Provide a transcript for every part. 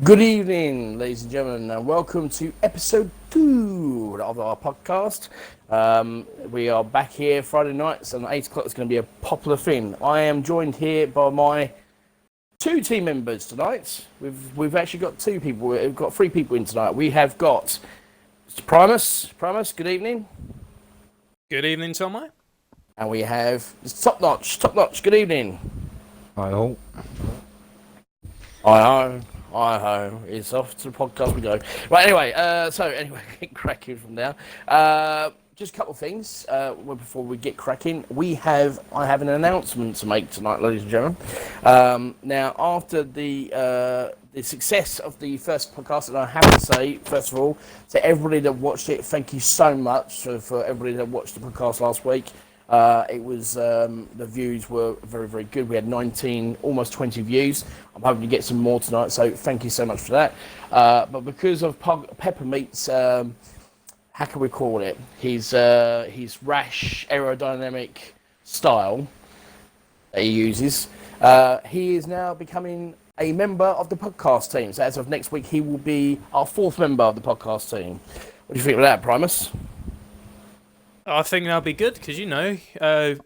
Good evening, ladies and gentlemen, and welcome to episode 2 of our podcast. We are back here Friday nights, and 8 o'clock is going to be a popular thing. I am joined here by my two team members tonight. We've actually got two people. We've got three people in tonight. We have got Mr. Primus. Primus, good evening. Good evening, Tomo. And we have Mr. Top Notch. Top Notch, good evening. Hi all. Hi-ho, it's off to the podcast we go. Right, anyway, get cracking from now. Just a couple of things before we get cracking. I have an announcement to make tonight, ladies and gentlemen. Now, after the success of the first podcast, and I have to say, first of all, to everybody that watched it, thank you so much for everybody that watched the podcast last week. It was the views were very, very good. We had 19, almost 20 views. I'm hoping to get some more tonight, so thank you so much for that. But because of Peppermeat's, how can we call it? His rash aerodynamic style that he uses, he is now becoming a member of the podcast team. So as of next week, he will be our fourth member of the podcast team. What do you think of that, Primus? I think that'll be good because,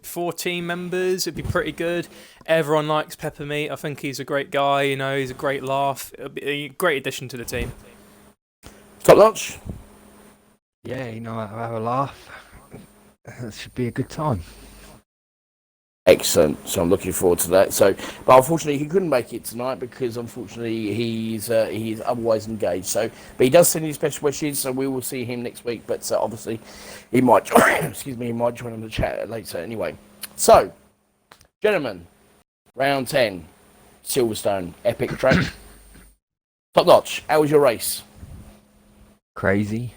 4 team members, it'd be pretty good. Everyone likes Peppermeat. I think he's a great guy, he's a great laugh. It'll be a great addition to the team. Top Notch? Yeah, I'll have a laugh. It should be a good time. Excellent. So I'm looking forward to that. But unfortunately, he couldn't make it tonight because unfortunately he's otherwise engaged. But he does send his best wishes. So we will see him next week. But obviously, he might join. He might join in the chat later. Anyway, so gentlemen, round 10, Silverstone, epic track. Top Notch. How was your race? Crazy,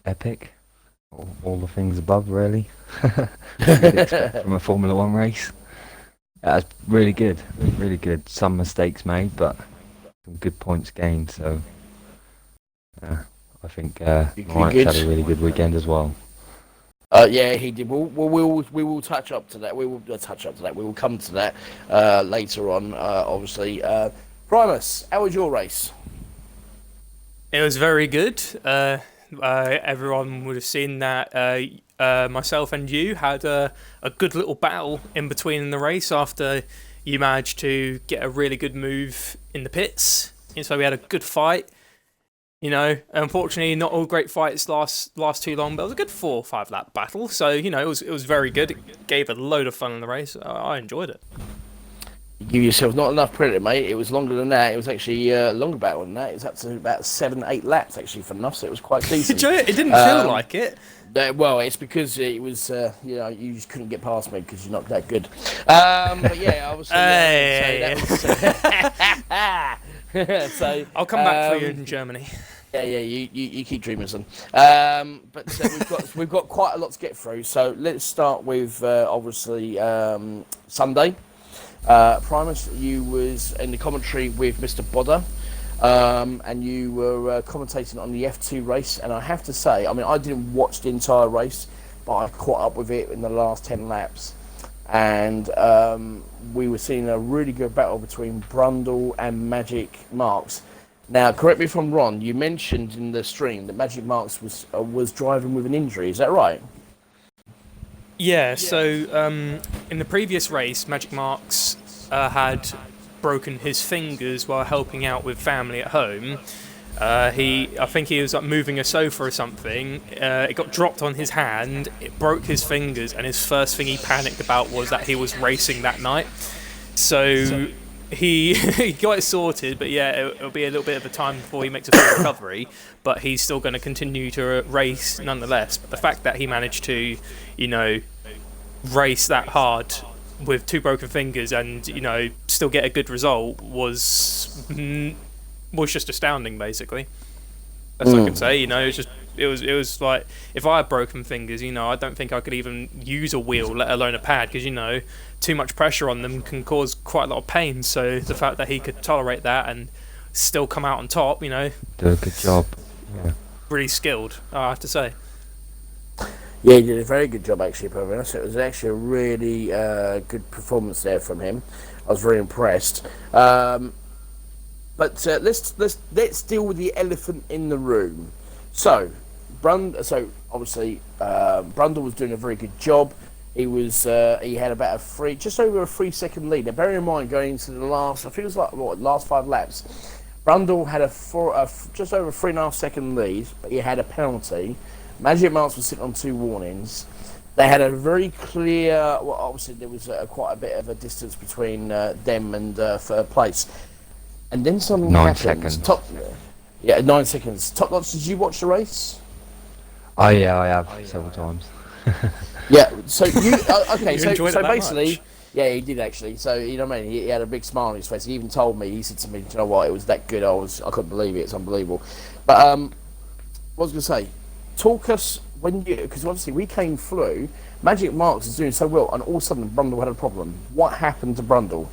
epic, all the things above, really. You'd expect from a Formula One race. That's really good, really good. Some mistakes made, but some good points gained. So I think Mike had a really good weekend as well. Yeah, he did. We will touch up to that. We will touch up to that. We will come to that later on. Obviously, Primus, how was your race? It was very good. Everyone would have seen that myself and you had a good little battle in between in the race after you managed to get a really good move in the pits. And so we had a good fight. Unfortunately, not all great fights last too long, but it was a good 4 or 5 lap battle. So it was very good. It gave a load of fun in the race. I enjoyed it. You give yourself not enough credit, mate. It was longer than that. It was actually a longer battle than that. It was up to about 7-8 laps, actually, for enough, so it was quite decent. It didn't feel like it. Well, it's because it was, you just couldn't get past me because you're not that good. But yeah, obviously. So I'll come back for you in Germany. Yeah, you keep dreaming, son. But we've got quite a lot to get through. So let's start with obviously Sunday. Primus, you was in the commentary with Mr. Bodder, and you were commentating on the F2 race, and I have to say, I didn't watch the entire race, but I caught up with it in the last 10 laps, and we were seeing a really good battle between Brundle and Magic Marks. Now, correct me if I'm wrong, you mentioned in the stream that Magic Marks was driving with an injury, is that right? Yeah, so in the previous race, Magic Marks had broken his fingers while helping out with family at home. I think he was moving a sofa or something. It got dropped on his hand, it broke his fingers, and his first thing he panicked about was that he was racing that night. So he got it sorted, but yeah, it'll be a little bit of a time before he makes a full recovery, but he's still going to continue to race nonetheless. But the fact that he managed to, race that hard with 2 broken fingers and, still get a good result was just astounding, basically. That's all I can say, it was like, if I had broken fingers, I don't think I could even use a wheel, let alone a pad, because, too much pressure on them can cause quite a lot of pain. So the fact that he could tolerate that and still come out on top, Do a good job. Yeah. Really skilled, I have to say. Yeah, he did a very good job, actually, Pervin. So it was actually a really good performance there from him. I was very impressed. But let's deal with the elephant in the room. So, obviously, Brundle was doing a very good job. He had about just over a 3 second lead. Now, bearing in mind, going into the last, I think it was last 5 laps, Brundle had just over a 3.5 second lead, but he had a penalty. Magic Marks was sitting on 2 warnings. They had a very clear. Well, obviously there was quite a bit of a distance between them and third place, and then something 9 happened. seconds. 9 seconds. Top Notch, did you watch the race? Oh yeah, I have several times. Yeah. So you okay? You so enjoyed it that basically, much? yeah, he did actually. So you know what I mean? He had a big smile on his face. He even told me. He said to me, "You know what? It was that good. I couldn't believe it. It's unbelievable." But what I was going to say, talk us because obviously we came through. Magic Marks is doing so well, and all of a sudden Brundle had a problem. What happened to Brundle?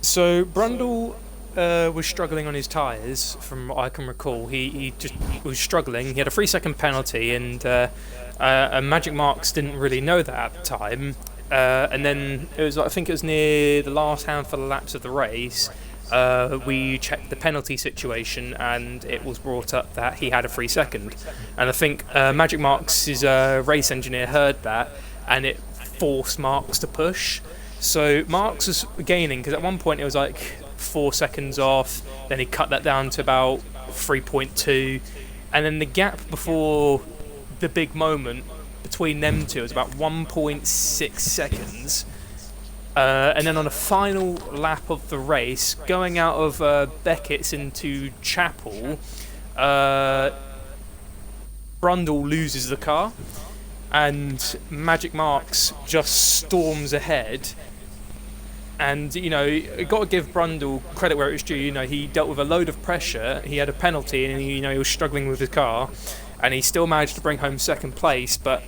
So Brundle was struggling on his tyres, from what I can recall. He just was struggling. He had a 3 second penalty, and Magic Marks didn't really know that at the time. And then I think it was near the last handful of laps of the race. We checked the penalty situation, and it was brought up that he had a 3 second. And I think Magic Marks' race engineer heard that, and it forced Marks to push. So Marks was gaining, because at one point it was like 4 seconds off, then he cut that down to about 3.2, and then the gap before the big moment between them two was about 1.6 seconds. And then on the final lap of the race, going out of Beckett's into Chapel, Brundle loses the car, and Magic Marks just storms ahead. And, you know, you got to give Brundle credit where it's due. You know, he dealt with a load of pressure, he had a penalty, and, he was struggling with his car, and he still managed to bring home second place, but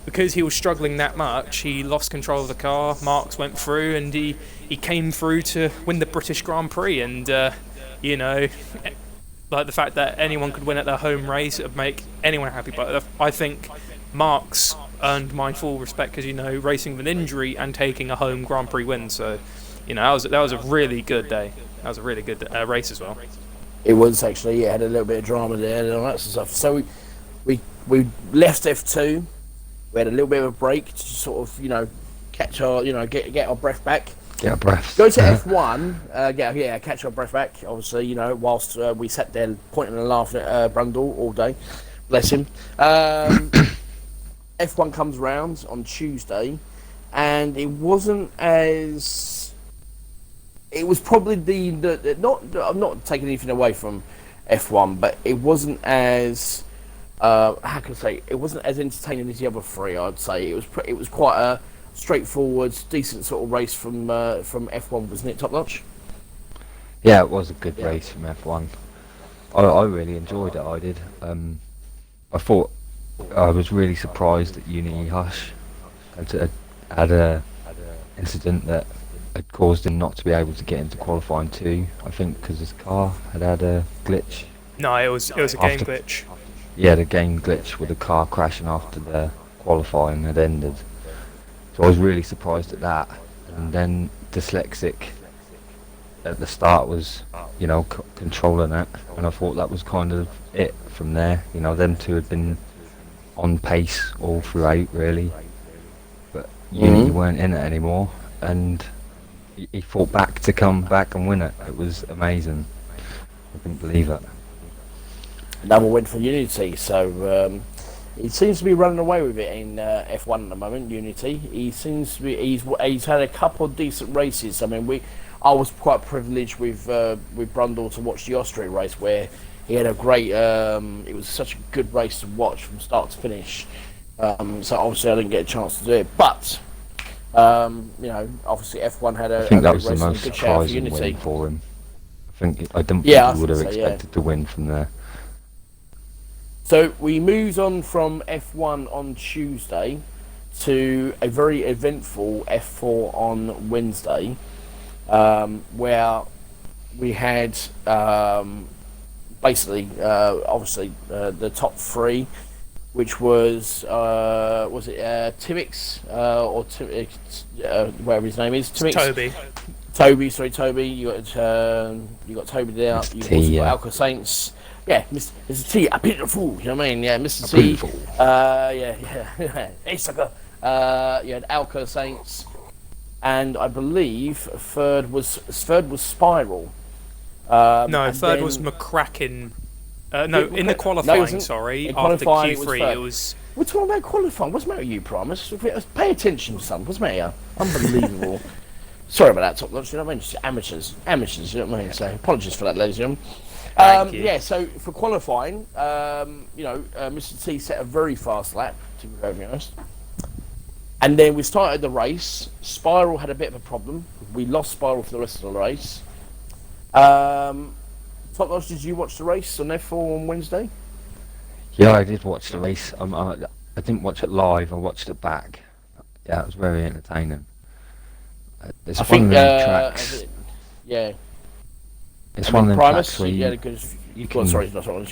because he was struggling that much, he lost control of the car. Marks went through, and he came through to win the British Grand Prix. And like the fact that anyone could win at their home race would make anyone happy. But I think Marks earned my full respect, because racing with an injury and taking a home Grand Prix win. So that was a really good day. That was a really good race as well. It was actually. It had a little bit of drama there and all that sort of stuff. So we left F2. We had a little bit of a break to sort of, catch our, get our breath back. Get our breath. Go to F1, catch our breath back, obviously, whilst we sat there pointing and laughing at Brundle all day. Bless him. F1 comes round on Tuesday, and it wasn't as... It was probably I'm not taking anything away from F1, but it wasn't as... how can I say? It wasn't as entertaining as the other three. I'd say it was quite a straightforward, decent sort of race from F1, wasn't it? Top Notch. Yeah, it was a good race from F1. I really enjoyed it. I did. I thought I was really surprised that Unity Hush had a incident that had caused him not to be able to get into qualifying 2. I think because his car had a glitch. No, it was a game glitch. Yeah, the game glitch with the car crashing after the qualifying had ended. So I was really surprised at that. And then Dyslexic at the start was, controlling it. And I thought that was kind of it from there. Them two had been on pace all throughout, really. But Unity weren't in it anymore. And he fought back to come back and win it. It was amazing. I couldn't believe it. Another win for Unity, so he seems to be running away with it in F1 at the moment. Unity, he seems to be. He's had a couple of decent races. I mean, I was quite privileged with Brundle to watch the Austria race, where he had a great. It was such a good race to watch from start to finish. So obviously I didn't get a chance to do it, but obviously F1 had a. I think that was good the race most and a good shout for surprising Unity. win for him. I didn't think he would have expected to win from there. So we moved on from F1 on Tuesday to a very eventful F4 on Wednesday, where we had obviously the top 3, which was it Timmix or whatever his name is, Timmix. Toby. You got Toby there. Mr. You've T, also got yeah. Alka Saints. Yeah, Mr. T, a beautiful. You know what I mean? Yeah, Mr. T. Beautiful. Yeah. Hey, sucker. You had Alka Saints, and I believe third was Spiral. No, third was McCracken. No, in the qualifying, sorry, after Q3 it was... We're talking about qualifying. What's the matter with you, Primus? Pay attention, son. What's the matter here? Unbelievable. Sorry about that, top notch. You know what I mean? Just amateurs. You know what I mean? So apologies for that, ladies and gentlemen. Yeah. So for qualifying, Mr. T set a very fast lap, to be very honest. And then we started the race. Spiral had a bit of a problem. We lost Spiral for the rest of the race. Top notch, did you watch the race on F4 on Wednesday? Yeah, I did watch the race. I didn't watch it live. I watched it back. Yeah, it was very entertaining. It's one of them tracks. Yeah. It's one of them Primus, tracks where you can. Sorry, not sorry,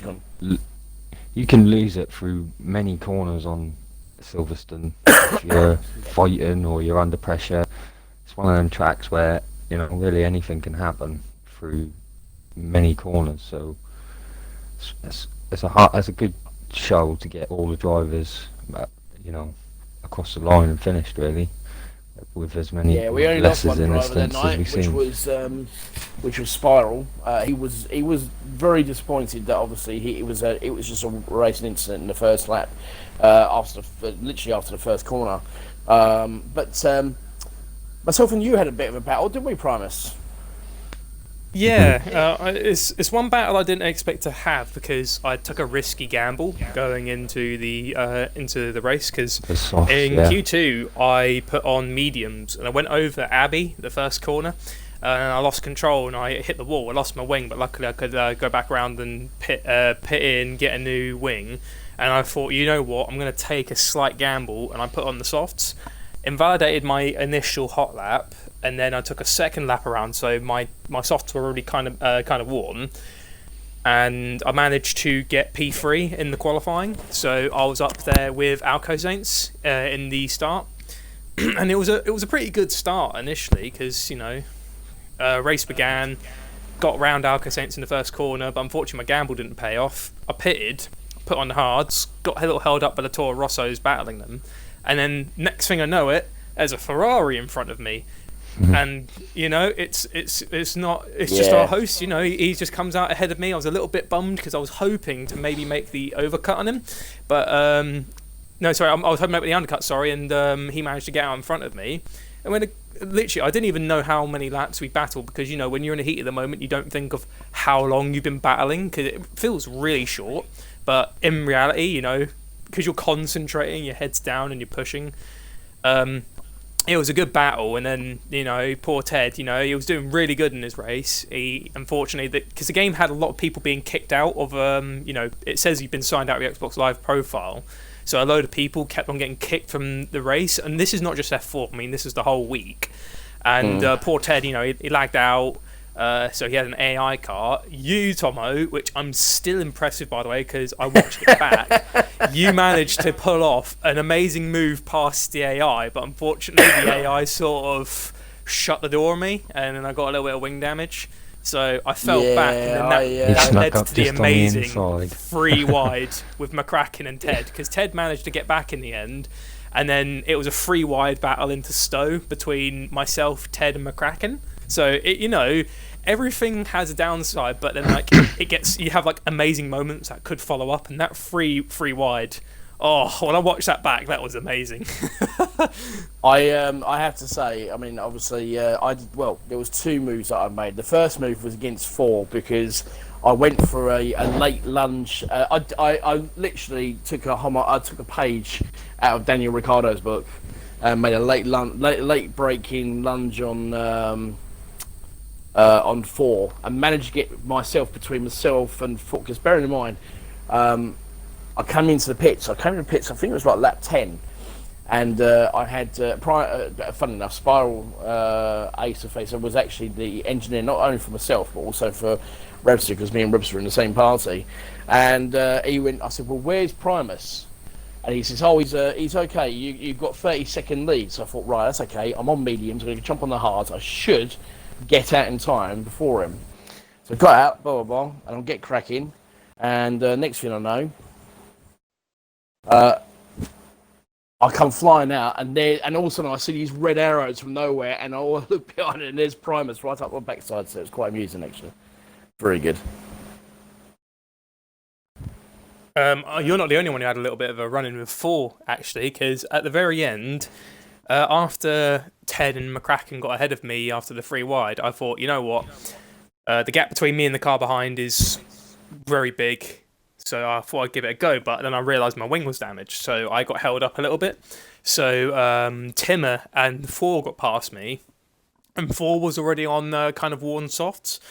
you can lose it through many corners on Silverstone if you're fighting or you're under pressure. It's one of them tracks where really anything can happen through many corners. So it's a good show to get all the drivers, across the line and finished really, with as many we only lost one in driver that instance as night, we've which was Spiral. He was very disappointed that obviously it was just a racing incident in the first lap, literally after the first corner. But myself and you had a bit of a battle, didn't we, Primus? Yeah, it's one battle I didn't expect to have because I took a risky gamble going into the race because in Q2 I put on mediums and I went over Abbey the first corner and I lost control and I hit the wall. I lost my wing, but luckily I could go back around and pit in, get a new wing. And I thought, you know what, I'm going to take a slight gamble and I put on the softs. Invalidated my initial hot lap, and then I took a second lap around, so my softs were already kind of warm, and I managed to get P3 in the qualifying, so I was up there with Alco Saints in the start, and it was a pretty good start initially because race began, got round Alco Saints in the first corner, but unfortunately my gamble didn't pay off. I pitted, put on the hards, got a little held up by the Toro Rossos battling them. And then next thing I know there's a Ferrari in front of me, and it's just our host. He just comes out ahead of me. I was a little bit bummed because I was hoping to maybe make the overcut on him, but no, sorry, I was hoping to make the undercut. Sorry, and he managed to get out in front of me. And when literally, I didn't even know how many laps we battled because when you're in the heat of the moment, you don't think of how long you've been battling because it feels really short. But in reality, because you're concentrating, your head's down and you're pushing. It was a good battle, and then poor Ted, he was doing really good in his race. He unfortunately, because the game had a lot of people being kicked out of, it says you've been signed out of your Xbox Live profile, so a load of people kept on getting kicked from the race. And this is not just F4. I mean, this is the whole week. And poor Ted, he lagged out. So he had an AI car. You, Tomo, which I'm still impressed with, by the way, because I watched it back. You managed to pull off an amazing move past the AI, but unfortunately the AI sort of shut the door on me, and then I got a little bit of wing damage. So I fell back, and then that led to the amazing free wide with McCracken and Ted, because Ted managed to get back in the end. And then it was a free wide battle into Stowe between myself, Ted, and McCracken. So everything has a downside, but then you have amazing moments that could follow up, and that free wide. Oh, when I watched that back, that was amazing. I have to say, I mean, obviously, there was two moves that I made. The first move was against 4 because I went for a late lunge. I literally took a page out of Daniel Ricciardo's book and made a late breaking lunge on 4 and managed to get myself between myself and 4. Because bearing in mind, I came into the pits. I think it was like lap 10. And I had, fun enough, Spiral Ace of Face was actually the engineer, not only for myself, but also for Rebster, because me and Rebster were in the same party. And I said, well, where's Primus? And he says, oh, he's okay. You've got 30-second lead. So I thought, right, that's okay. I'm on mediums. I'm going to jump on the hards. I should get out in time before him. So I got out, blah, blah, blah, and I'll get cracking. And next thing I know, I come flying out, and all of a sudden I see these red arrows from nowhere, and I look behind it, and there's Primus right up my backside, so it's quite amusing, actually. Very good. You're not the only one who had a little bit of a run-in with 4, actually, because at the very end, after Ted and McCracken got ahead of me after the 3 wide, I thought, you know what, the gap between me and the car behind is very big, so I thought I'd give it a go, but then I realised my wing was damaged, so I got held up a little bit. So Timmer and 4 got past me, and 4 was already on kind of worn softs,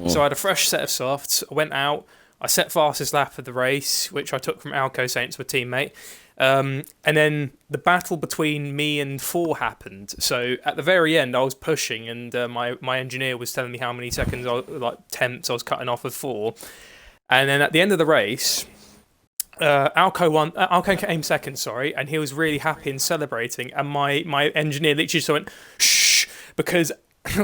so I had a fresh set of softs. I went out, I set fastest lap of the race, which I took from Alco Saints with a teammate. And then the battle between me and 4 happened. So at the very end, I was pushing, and my engineer was telling me how many seconds, tenths I was cutting off with 4. And then at the end of the race, Alco came second, sorry, and he was really happy and celebrating. And my engineer literally just went, shh, because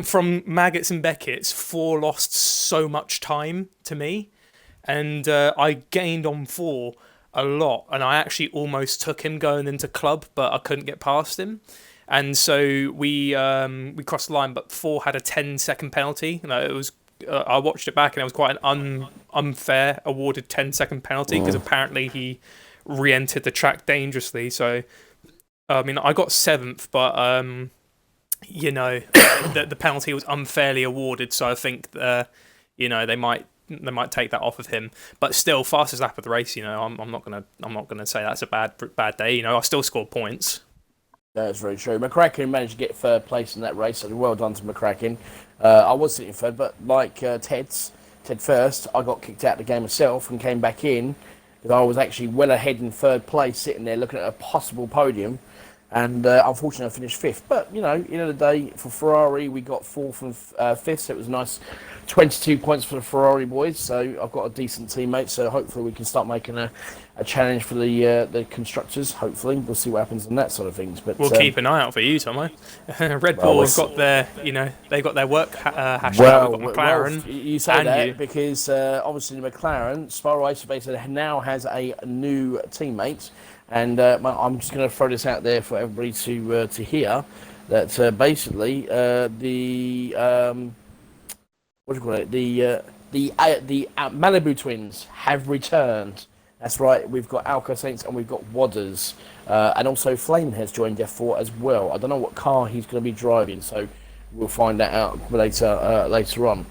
from Maggots and Beckett's, 4 lost so much time to me. And I gained on 4 a lot, and I actually almost took him going into club, but I couldn't get past him. And so we crossed the line, but 4 had a 10-second penalty. It was I watched it back, and it was quite an unfair awarded 10-second penalty, because apparently he re-entered the track dangerously. So I mean, I got 7th, but the penalty was unfairly awarded. So I think they might take that off of him, but still, fastest lap of the race. I'm not gonna say that's a bad day. I still scored points. That's very true. McCracken managed to get 3rd place in that race, so well done to McCracken. I was sitting 3rd, but like Ted first, I got kicked out of the game myself and came back in because I was actually well ahead in 3rd place, sitting there looking at a possible podium. And unfortunately, I finished 5th. But, end of the day, for Ferrari, we got 4th and 5th, so it was nice. 22 points for the Ferrari boys, so I've got a decent teammate, so hopefully we can start making a challenge for the constructors. Hopefully, we'll see what happens in that sort of things. But we'll keep an eye out for you, Tomo. Red Bull have got their, they got their work hashtag. We've got McLaren. You say that you. because obviously McLaren, Spiral Racer basically now has a new teammate, and I'm just going to throw this out there for everybody to hear that basically the what do you call it? The Malibu twins have returned. That's right. We've got Alco Saints and we've got Wadders, and also Flame has joined F4 as well. I don't know what car he's going to be driving, so we'll find that out later on.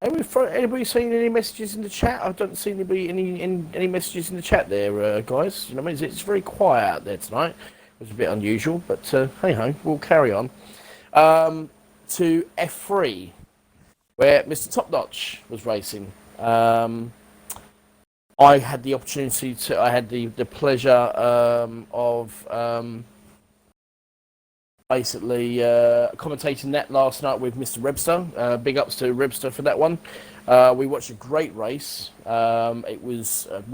Anybody seen any messages in the chat? I don't see any messages in the chat there, guys. You know what I mean? It's very quiet out there tonight. It's a bit unusual, but hey ho, we'll carry on. To F3, where Mr. Top Notch was racing. I had the opportunity I had the pleasure of basically commentating that last night with Mr. Rebster. Big ups to Rebster for that one. We watched a great race. It was it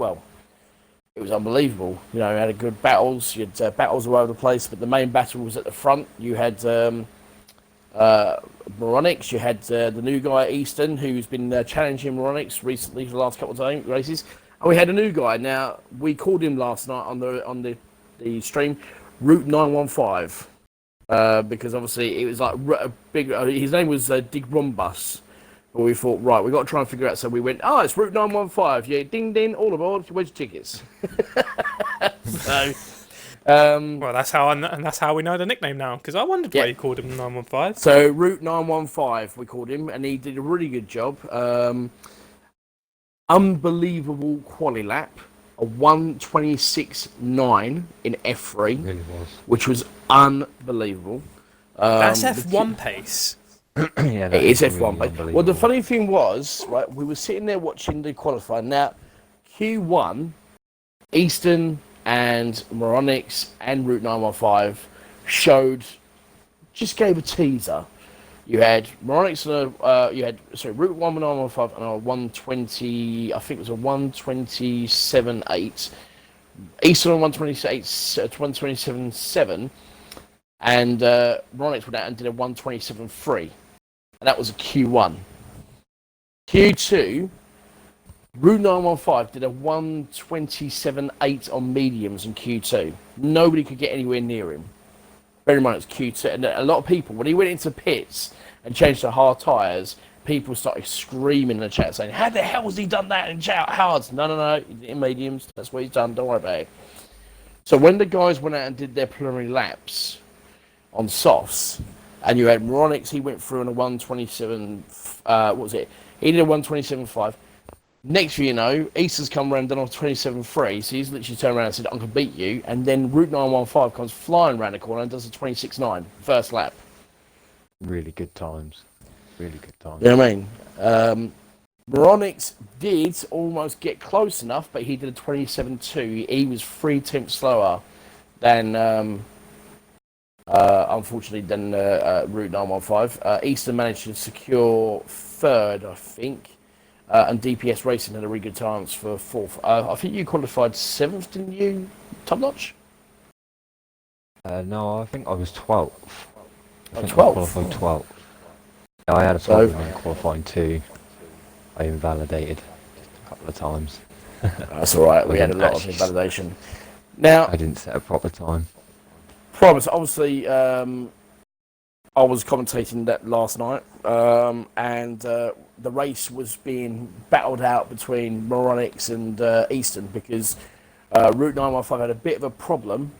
was unbelievable. We had good battles. You had battles all over the place, but the main battle was at the front. You had Moronics, you had the new guy Easton, who's been challenging Moronics recently for the last couple of races, and we had a new guy. Now we called him last night on the stream Route 915 because obviously it was like a big. His name was Dig Rombus, but we thought right, we got to try and figure out. So we went, it's Route 915. Yeah, ding ding, all aboard. Where's your tickets? So. Well, that's how we know the nickname now, because I wondered why you called him 915. So Route 915 we called him, and he did a really good job. Unbelievable quali lap, a 1:26.9 in F3, Really was. which was unbelievable. That's F1 pace. Yeah, It is F1 really pace. Well, the funny thing was, right, we were sitting there watching the qualifying. Now, Q1, Easton and Moronics and Route 915 gave a teaser. You had Moronics and Route 915 and a 120, I think it was a 127.8. Easton on 127.7. and Ronix went out and did a 127.3, and that was a Q1. Q2, Route 915 did a 127.8 on mediums in Q2. Nobody could get anywhere near him. Bear in mind it's Q2, and a lot of people, when he went into pits and changed to hard tyres, people started screaming in the chat saying, how the hell has he done that in hards? No, in mediums, that's what he's done, don't worry about it. So when the guys went out and did their preliminary laps on softs, and you had Ronix, he went through on a 127, what was it? He did a 127.5. Next year, you know, Easter's come around, done a 27.3, so he's literally turned around and said, I'm going to beat you, and then Route 915 comes flying around the corner and does a 26.9, first lap. Really good times. Really good times. You know what I mean? Ronix did almost get close enough, but he did a 27.2. He was 3/10 slower than, unfortunately, than Route 915. Eastern managed to secure third, I think, and DPS Racing had a really good chance for fourth. I think you qualified seventh, didn't you, Top Notch? No, I think I was 12th. I think 12th? I qualified 12th. Yeah, I had a problem in qualifying too. I invalidated a couple of times. That's all right. We had a lot of invalidation. Now, I didn't set a proper time. promise. Obviously, I was commentating that last night, and the race was being battled out between Moronix and Easton because Route 915 had a bit of a problem.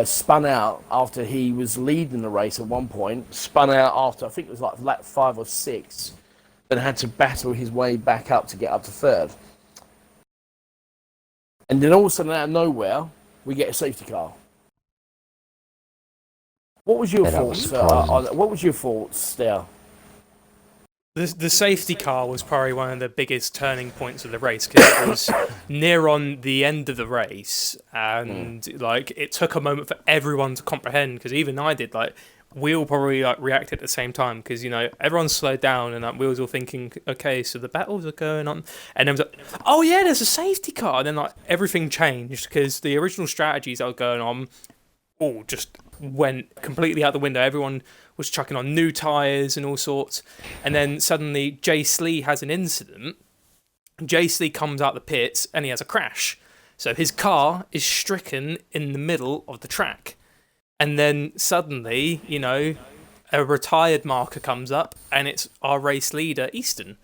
Spun out after he was leading the race at one point. Spun out after, I think it was like lap 5 or 6. Then had to battle his way back up to get up to third. And then all of a sudden, out of nowhere, we get a safety car. What was your thoughts? What was your thoughts there? The safety car was probably one of the biggest turning points of the race because it was near on the end of the race, and like it took a moment for everyone to comprehend. Because even I did, like we all probably like reacted at the same time because you know everyone slowed down and we was all thinking, okay, so the battles are going on, and then it was like, oh yeah, there's a safety car, and then like everything changed because the original strategies that were going on all just went completely out the window. Everyone was chucking on new tyres and all sorts. And then suddenly Jace Lee has an incident. Jace Lee comes out the pits and he has a crash. So his car is stricken in the middle of the track. And then suddenly, you know, a retired marker comes up and it's our race leader, Easton.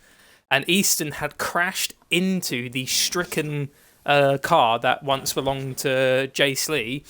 And Easton had crashed into the stricken car that once belonged to Jace Lee.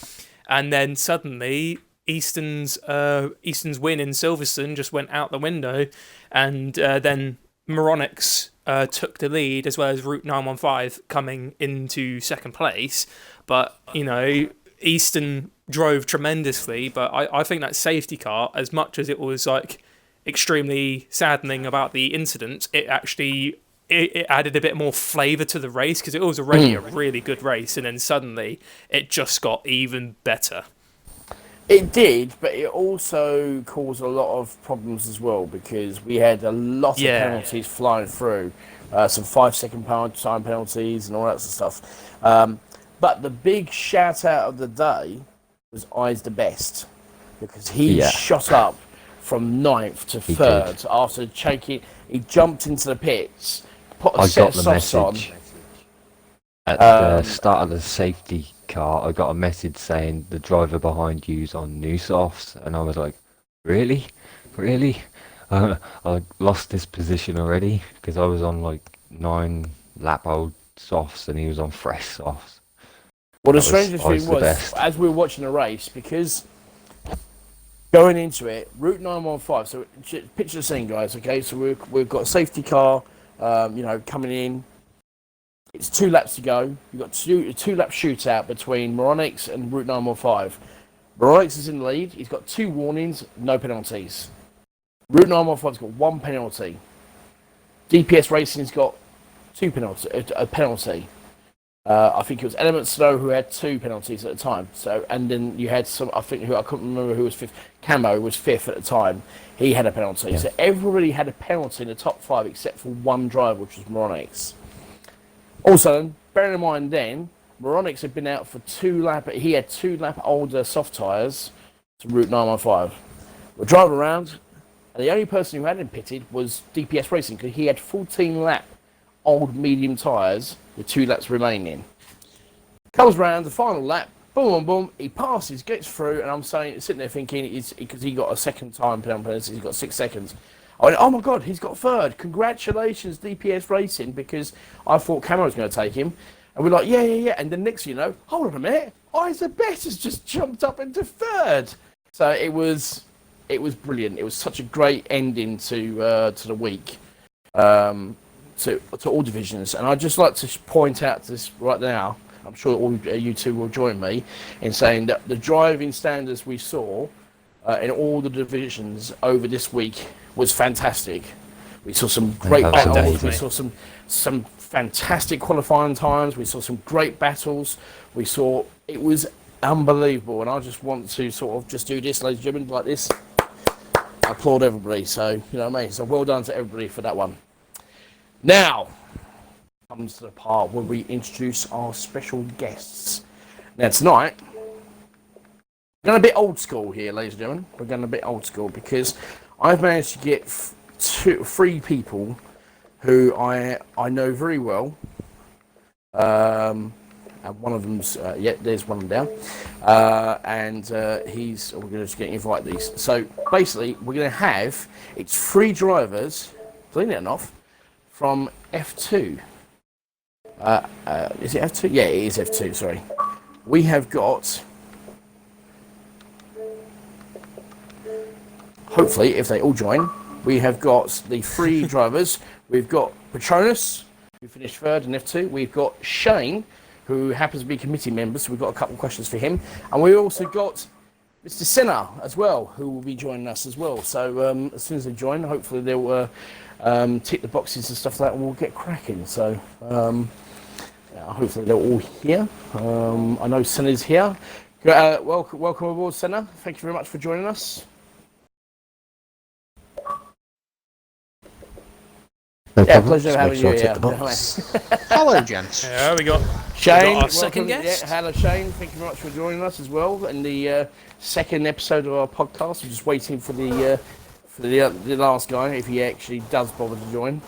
And then suddenly, Easton's win in Silverstone just went out the window, and then Moronix took the lead, as well as Route 915 coming into second place. But, you know, Easton drove tremendously, but I think that safety car, as much as it was like extremely saddening about the incident, it actually it added a bit more flavour to the race because it was already a really good race, and then suddenly it just got even better. It did, but it also caused a lot of problems as well because we had a lot of penalties flying through, some 5-second time penalties and all that sort of stuff. But the big shout out of the day was Eyes the Best because he shot up from 9th to 3rd after choking. He jumped into the pits. I got the message at the start of the safety car. I got a message saying the driver behind you's on new softs, and I was like, really? I lost this position already because I was on like 9 lap old softs and he was on fresh softs. Well, the strangest thing was, as we were watching the race, because going into it, Route 915, so picture the scene, guys, okay? So we've got a safety car, coming in. It's 2 laps to go. You've got a 2-lap shootout between Moronix and Route 915. Moronix is in the lead. He's got 2 warnings, no penalties. Route 915's got 1 penalty. DPS Racing's got a penalty. I think it was Element Snow who had 2 penalties at the time. So, and then you had some, I couldn't remember who was 5th. Camo was 5th at the time. He had a penalty. Yeah. So everybody had a penalty in the top 5 except for one driver, which was Moronix. Also, bearing in mind then, Moronix had been out for 2 lap. He had 2 lap older soft tyres to Route 915. We're driving around, and the only person who hadn't pitted was DPS Racing, because he had 14 lap old medium tyres with 2 laps remaining. Comes round the final lap, boom, boom, boom. He passes, gets through, and I'm sitting there thinking, because he got a second time penalty, he's got 6 seconds. I went, oh my God, he's got third. Congratulations, DPS Racing, because I thought Cameron was going to take him. And we're like, yeah. And then next thing you know, hold on a minute, Isaac Best has just jumped up into third. So it was brilliant. It was such a great ending to the week, to all divisions. And I'd just like to point out this right now. I'm sure all you two will join me in saying that the driving standards we saw in all the divisions over this week was fantastic. We saw some great battles. We saw some fantastic qualifying times. We saw some great battles. It was unbelievable. And I just want to sort of just do this, ladies and gentlemen, like this. I applaud everybody. So, you know what I mean? So well done to everybody for that one. Now comes to the part where we introduce our special guests. Now tonight, we're going a bit old school here, ladies and gentlemen. We're going a bit old school because I've managed to get 3 people who I know very well. And one of them's, there's one of them down. We're going to just get invite these. So basically, we're going to have, it's 3 drivers, believe it or not, from F2. Is it F2? Yeah, it is F2, sorry. We have got, hopefully, if they all join, we have got the 3 drivers. We've got Patronus, who finished third in F2. We've got Shane, who happens to be committee member, so we've got a couple of questions for him. And we also got Mr. Senna as well, who will be joining us as well. So as soon as they join, hopefully they'll tick the boxes and stuff like that, and we'll get cracking. So hopefully they're all here. I know Senna's here. Welcome aboard, Senna. Thank you very much for joining us. Pleasure having you here. Hello, gents. Yeah, we got Shane, our second guest. Yeah, hello, Shane. Thank you very much for joining us as well in the second episode of our podcast. We're just waiting for the last guy, if he actually does bother to join.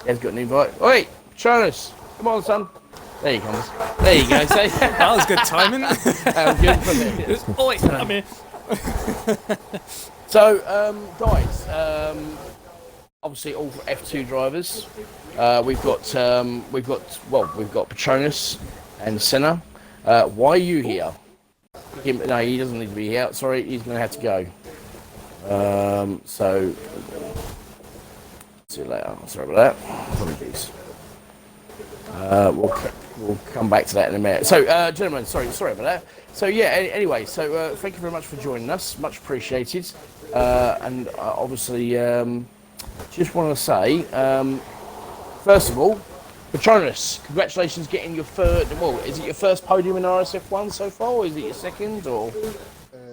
He's got an invite. Oi, Patronus, come on, son. There he comes. There you go. See? That was good timing. That was good, wasn't it? Oi, I'm here. So, guys, obviously all F2 drivers. We've got Patronus and Senna. Why are you here? No, he doesn't need to be here. Sorry, he's going to have to go. So, see you later. Sorry about that. Apologies. We'll come back to that in a minute. So, gentlemen, sorry about that. So, yeah. Anyway, so thank you very much for joining us. Much appreciated. And obviously, just want to say, first of all, Patronus, congratulations getting your third. Well, is it your first podium in RSF1 so far, or is it your second, or?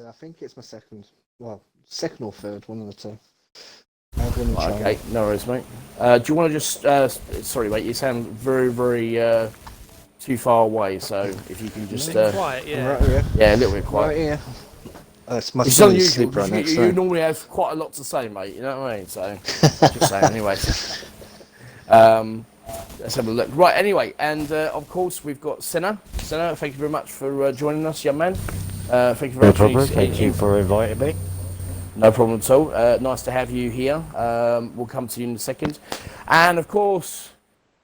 I think it's my second. Well, second or third, one of the two. Okay, no worries, mate. Do you want to just? Sorry, mate. You sound very, very too far away. So if you can just. Quiet, yeah. Right here. Yeah, a little bit quiet. Right here. It's my It's son's unusual. sleep right next You to him. normally have quite a lot to say, mate. You know what I mean? So just saying. Anyway. Let's have a look. Right. Anyway, and of course we've got Senna. Senna, thank you very much for joining us, young man. Thank you very much. No problem. Thank you for inviting me. No problem at all. Nice to have you here. We'll come to you in a second. And of course,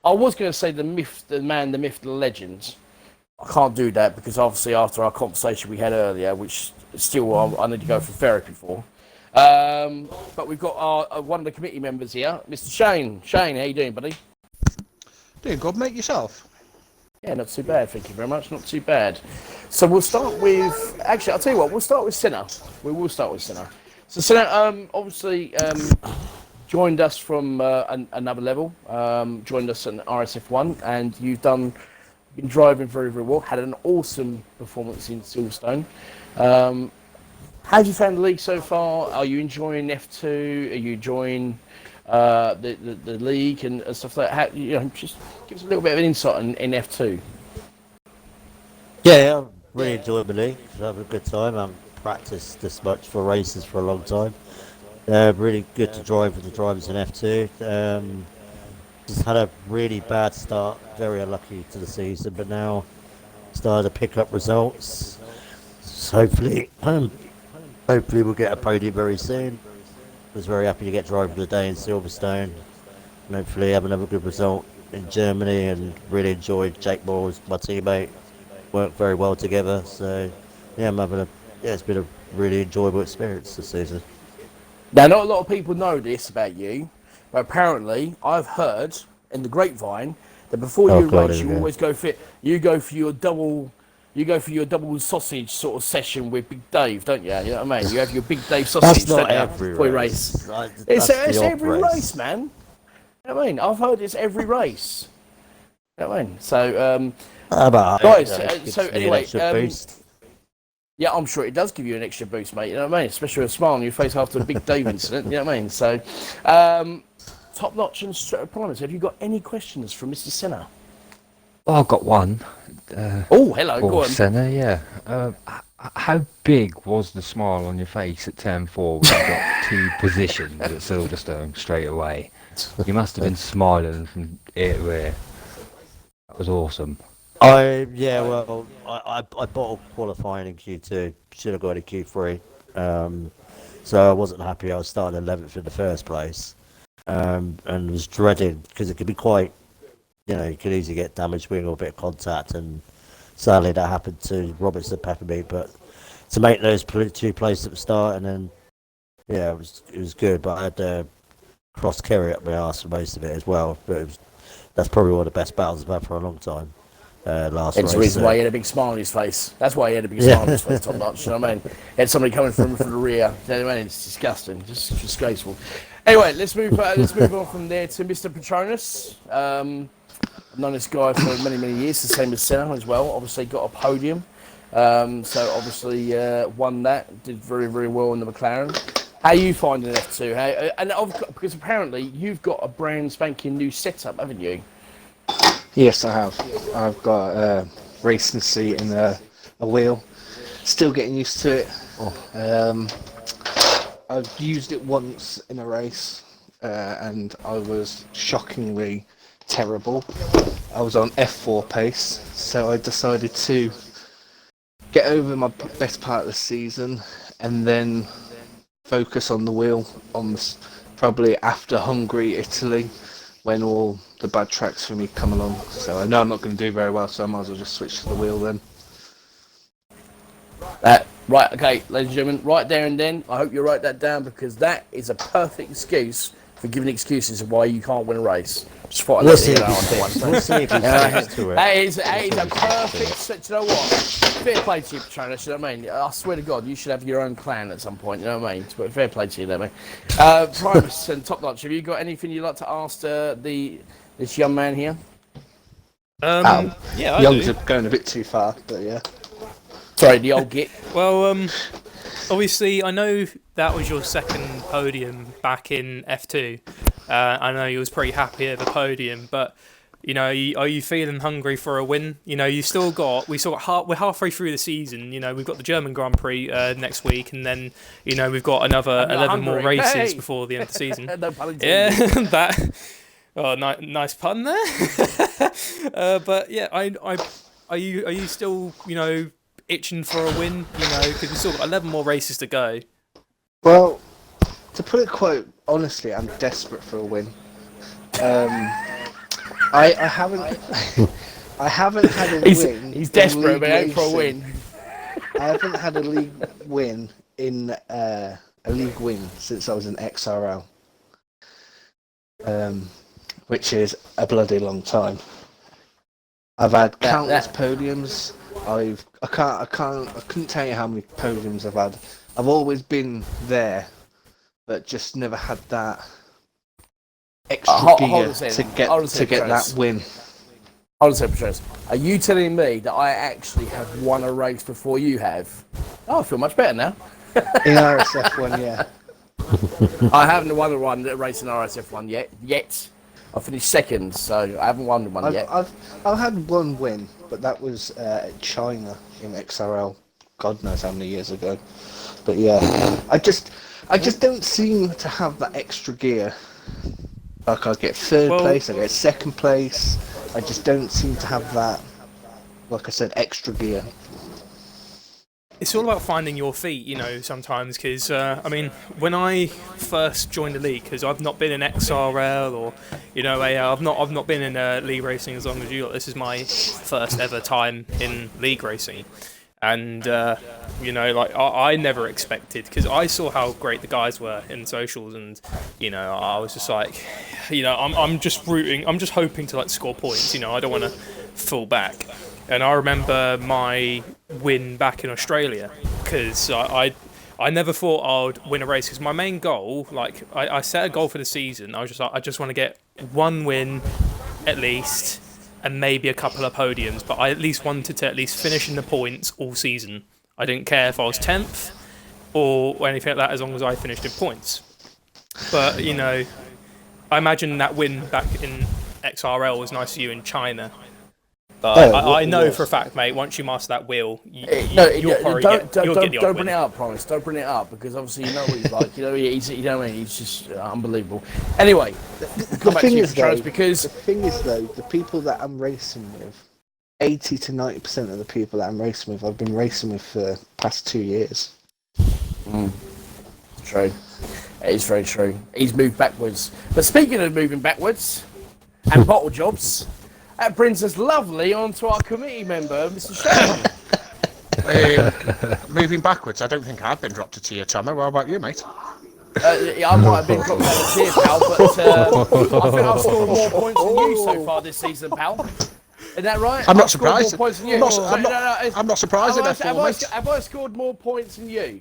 I was going to say the myth, the man, the myth, the legend. I can't do that because obviously after our conversation we had earlier, which still I need to go for therapy for. But we've got our one of the committee members here, Mr. Shane. Shane, how you doing, buddy? Doing good, mate, yourself? Yeah, not too bad. Thank you very much. Not too bad. So we'll start with. Actually, I'll tell you what. We'll start with Senna. We will start with Senna. So Senna, obviously, joined us from another level. Joined us in RSF1, and you've been driving very, very well. Had an awesome performance in Silverstone. How have you found the league so far? Are you enjoying F2? Are you enjoying the league and stuff like that? Just give us a little bit of an insight in F2. Yeah, I really enjoy the league. I have a good time. practiced this much for races for a long time. Really good to drive with the drivers in F2. Just had a really bad start, very unlucky to the season, but now started to pick up results. So hopefully we'll get a podium very soon. Was very happy to get driver of the day in Silverstone, and hopefully have another good result in Germany. And really enjoyed Jake Moore, my teammate. Worked very well together. So yeah, it's been a really enjoyable experience this season. Now, not a lot of people know this about you, but apparently I've heard in the grapevine that before you race, you always go for your double sausage sort of session with Big Dave, don't you? You know what I mean? You have your Big Dave sausage. That's not every before you race. It's every race, man. You know what I mean? I've heard it's every race. You know what I mean? So, guys. So anyway, yeah, I'm sure it does give you an extra boost, mate. You know what I mean? Especially with a smile on your face after the Big Dave incident. You know what I mean? So, Top Notch and Primus, have you got any questions from Mr. Senna? Oh, I've got one. Oh, hello, go on. Senna, yeah. How big was the smile on your face at turn 4 when you got 2 positions at Silverstone straight away? You must have been smiling from ear to ear. That was awesome. I bottled qualifying in Q2. Should have got in Q3. So I wasn't happy. I was starting 11th in the first place, and was dreading because it could be quite, you could easily get damaged wing or a bit of contact, and sadly that happened to Robertson Peppermeat. But to make those 2 places at the start, and then it was good. But I had cross Kerry up my arse for most of it as well. But that's probably one of the best battles I've had for a long time. Last race. It's the reason why he had a big smile on his face. That's why he had a big smile on his face, Top Notch. You know what I mean? He had somebody coming from the rear. You know what I mean? It's disgusting. Just disgraceful. Anyway, let's move on from there to Mr. Patronus. I've known this guy for many, many years, the same as Senna as well. Obviously got a podium. So obviously won that. Did very, very well in the McLaren. How are you finding F2? Because apparently you've got a brand spanking new setup, haven't you? Yes, I have. I've got a racing seat and a wheel. Still getting used to it. I've used it once in a race, and I was shockingly terrible. I was on F4 pace, so I decided to get over my best part of the season and then focus on the wheel probably after Hungary, Italy, when all the bad tracks for me come along. So I know I'm not going to do very well, so I might as well just switch to the wheel then. Right, okay, ladies and gentlemen, right there and then, I hope you write that down, because that is a perfect excuse for giving excuses of why you can't win a race. Just thought I'd let you know on that one. We'll see if he sticks to it. That is a perfect. You know what? Fair play to you, Patronus. You know what I mean? I swear to God, you should have your own clan at some point. You know what I mean? But fair play to you, there, mate. Primus and Top Notch, have you got anything you'd like to ask this young man here? Yeah, I Young's do. going a bit too far, but yeah. Sorry, the old git. Well, obviously, I know that was your second podium back in F2. I know you was pretty happy at the podium, but are you feeling hungry for a win? You still got we're halfway through the season. We've got the German Grand Prix next week, and then we've got another 11 more races before the end of the season. No pun intended. Yeah, that. Oh, nice pun there. But yeah, are you still itching for a win? Because we've still got 11 more races to go. Well, to put it quite honestly, I'm desperate for a win. I haven't had a win. He's desperate, man, for a win. I haven't had a league win in a league win since I was in XRL, which is a bloody long time. I've had countless podiums. I couldn't tell you how many podiums I've had. I've always been there, but just never had that extra gear to get that win. Hold on a second, Patronus. Are you telling me that I actually have won a race before you have? Oh, I feel much better now. In RSF1, yeah. I haven't won a race in RSF1 yet. I finished second, so I haven't won one yet. I've had one win, but that was China in XRL God knows how many years ago. But yeah, I just don't seem to have that extra gear. Like I get third Well, place, I get second place. I just don't seem to have that, like I said, extra gear. it's all about finding your feet, you know, sometimes, because, I mean, when I first joined the league, because I've not been in XRL or, you know, I've not been in league racing as long as you lot. This is my first ever time in league racing. And, you know, like, I never expected, because I saw how great the guys were in socials, and, you know, I was just like, you know, I'm just rooting, I'm just hoping to, like, score points, you know, I don't want to fall back. And I remember my win back in Australia, because I never thought I'd win a race, because my main goal, like, I set a goal for the season. I was just like, I just want to get one win at least, and maybe a couple of podiums, but I at least wanted to at least finish in the points all season. I didn't care if I was 10th or anything like that, as long as I finished in points. But, you know, I imagine that win back in XRL was nice for you in China. But I know for a fact, mate, once you master that wheel, you'll probably get the odd don't bring win. it up, promise. Don't bring it up, because obviously you know what he's like. You know, you know what I mean? He's just unbelievable. Anyway, come back to you, Charles, because the thing is though, the people that I'm racing with, 80 to 90% of the people that I'm racing with, I've been racing with for the past 2 years. True. It is very true. He's moved backwards. But speaking of moving backwards and bottle jobs, that brings us lovely onto our committee member, Mr. Shane. Moving backwards, I don't think I've been dropped a tier, Tomo. What about you, mate? Yeah, I might have been dropped down a tier, pal, but I think I've scored more points than you so far this season, pal. Is that right? I'm not I've scored surprised. More points than you. I'm not surprised at that, mate. Have I scored more points than you?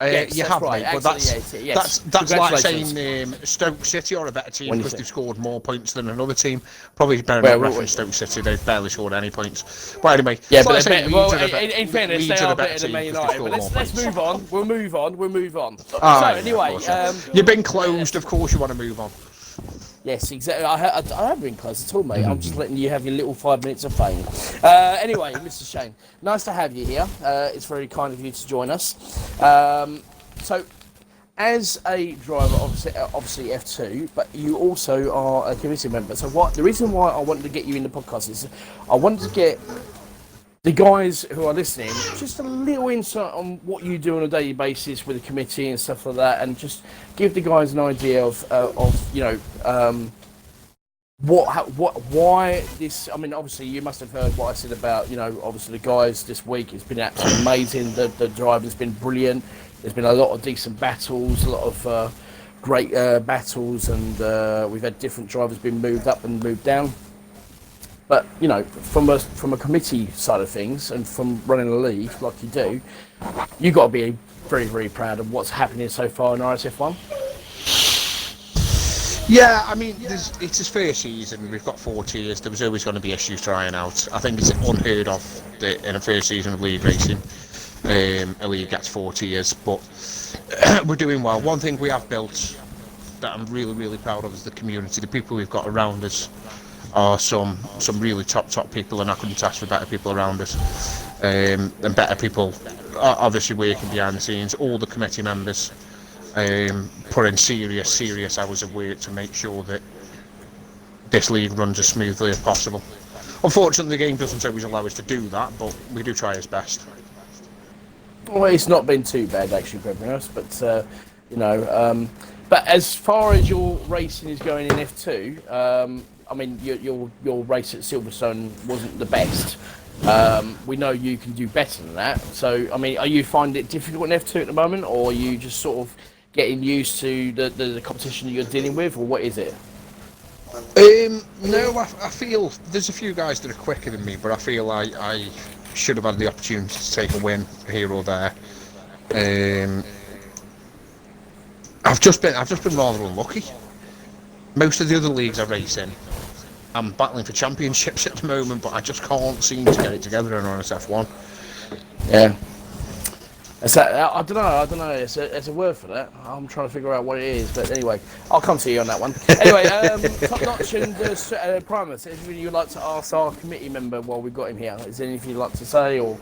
You have, right. mate, but that's like saying Stoke City are a better team because they've scored more points than another team. Probably better not reference Stoke City, they've barely scored any points. But anyway, yeah, but in fairness, they are better than Man United. But let's move on. We'll move on. So anyway, you've been closed. Of course, you want to move on. Yes, exactly. I haven't been close at all, mate. I'm just letting you have your little 5 minutes of fame. Anyway, Mr. Shane, nice to have you here. It's very kind of you to join us. So, as a driver, obviously F2, but you also are a committee member. So, the reason why I wanted to get you in the podcast is I wanted to get the guys who are listening just a little insight on what you do on a daily basis with the committee and stuff like that, and just give the guys an idea of you know why this. I mean, obviously you must have heard what I said about, you know, obviously the guys this week. It's been absolutely amazing. The driving's been brilliant. There's been a lot of decent battles, a lot of great battles, and we've had different drivers being moved up and moved down. But, you know, from a committee side of things, and from running a league like you do, you've got to be very, very proud of what's happening so far in RSF1. Yeah, I mean, it's his first season. We've got 4 tiers. There was always going to be issues trying out. I think it's unheard of that in a first season of league racing, a league gets 4 tiers. But we're doing well. One thing we have built that I'm really, really proud of is the community. The people we've got around us are some really top people, and I couldn't ask for better people around us, and better people obviously working behind the scenes. All the committee members put in serious hours of work to make sure that this league runs as smoothly as possible. Unfortunately, the game doesn't always allow us to do that, but we do try our best. Well, it's not been too bad actually, Brendan, but you know, but as far as your racing is going in F2, I mean, your race at Silverstone wasn't the best. We know you can do better than that. So, I mean, are you finding it difficult in F2 at the moment, or are you just sort of getting used to the competition that you're dealing with, or what is it? No, I feel there's a few guys that are quicker than me, but I feel I should have had the opportunity to take a win here or there. I've just been rather unlucky. Most of the other leagues I race in, I'm battling for championships at the moment, but I just can't seem to get it together in RSF1. Yeah. I don't know. It's a word for that. I'm trying to figure out what it is, but anyway, I'll come to you on that one. Anyway, Top Notch and Primus, is anything you'd like to ask our committee member while we've got him here? Is there anything you'd like to say, or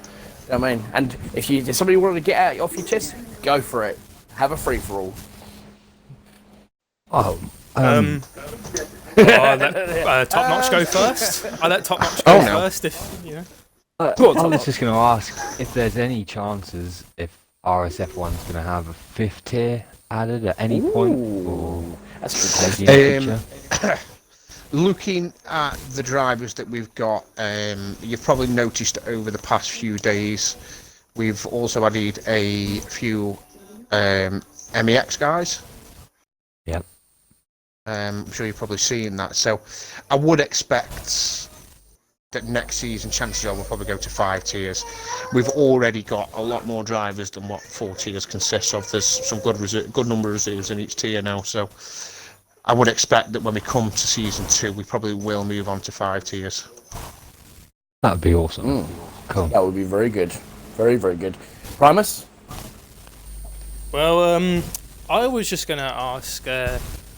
You know what I mean? And if somebody wanted to get out off your chest, go for it. Have a free for all. Oh, I'll let Top Notch go first. I'll let Top Notch go first if you know. I was just going to ask if there's any chances if RSF1's going to have a 5th tier added at any point. Or That's a good question. Looking at the drivers that we've got, you've probably noticed over the past few days, we've also added a few MEX guys. Yep. I'm sure you've probably seen that. So I would expect that next season, chances are we'll probably go to 5 tiers. We've already got a lot more drivers than what 4 tiers consists of. There's some good number of reserves in each tier now. So I would expect that when we come to season 2, we probably will move on to 5 tiers. That would be awesome. Cool. That would be very good. Very, very good. Primus? Well, I was just going to ask